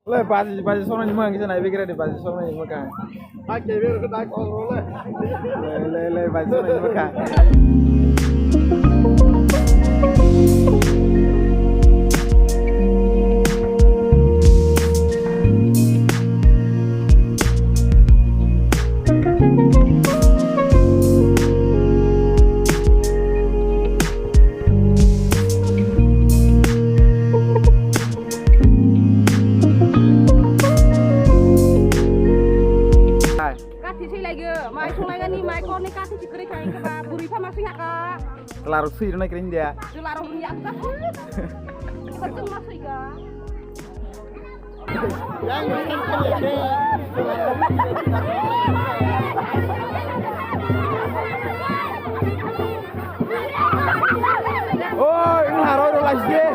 Le pasti sono di mangi sana pikir di pasti sono di makan. Oke, biar kita kontrol lah. Le pasti sono di makan. Mai sungai kan nih, mai kau nih kasih dikering kayak ke Pak Burifa masih ya kak. Kelar sih naik kering dia. Kelar ya kan. Betul masih ya. Oh, ini harus lagi deh.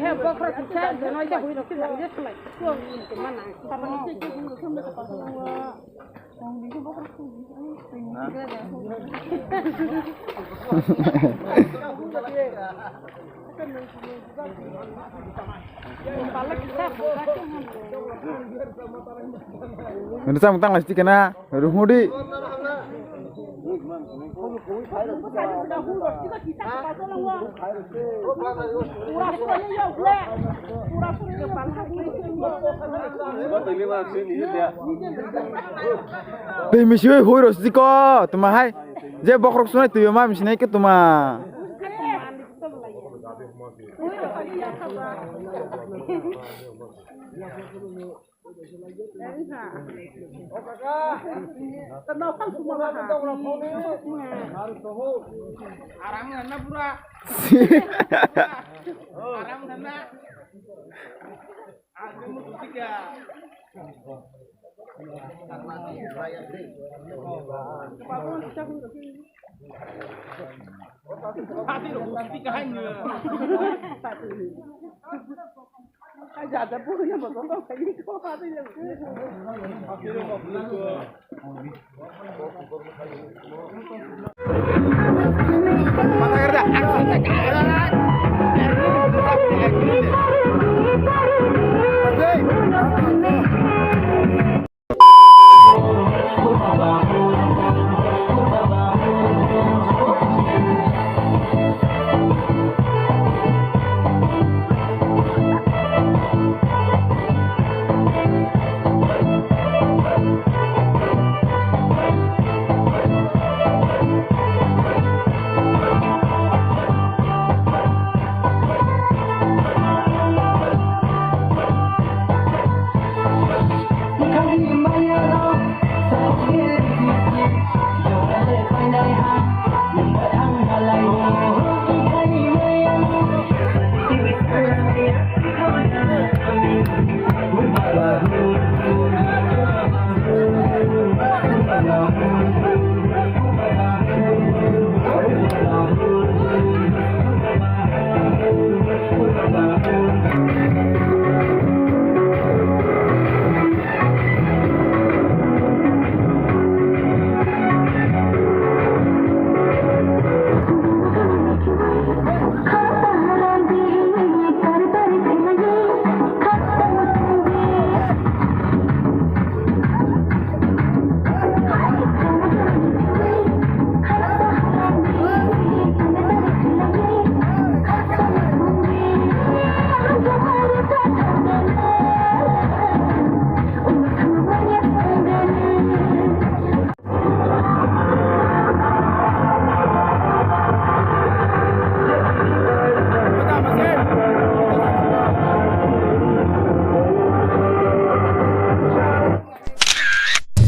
he bokra kita de noi ja hui roki lang jes lai tuang ke mana papa ni ce hui roki me ka papa ong bi bokra ku Nanti saya mutang plastik kena, rumudi. Tapi misiwe huros diko, tuma hai. Je bokrok sunai tu yoma misinai ke tuma. Ada punya betul kayak gitu ada yang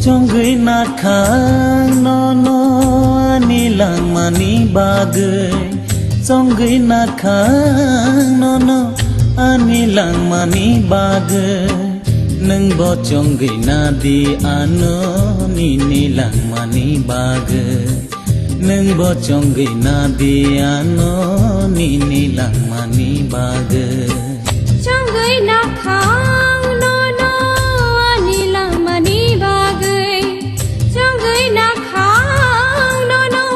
Jonggai nakang nono anilang mani bagai Jonggai nakang nono anilang mani bagai Neng bo jonggai nadi ano ninilang mani bagai Neng bo jonggai nadi ano ninilang mani bagai Jonggai nakang nono anilang mani bagai Jonggai nakang nono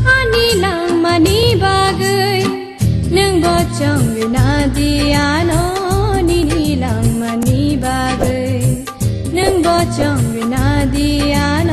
anilang mani bagai Neng bo jonggai nadi ano ninilang mani bagai Neng bo jonggai nadi ano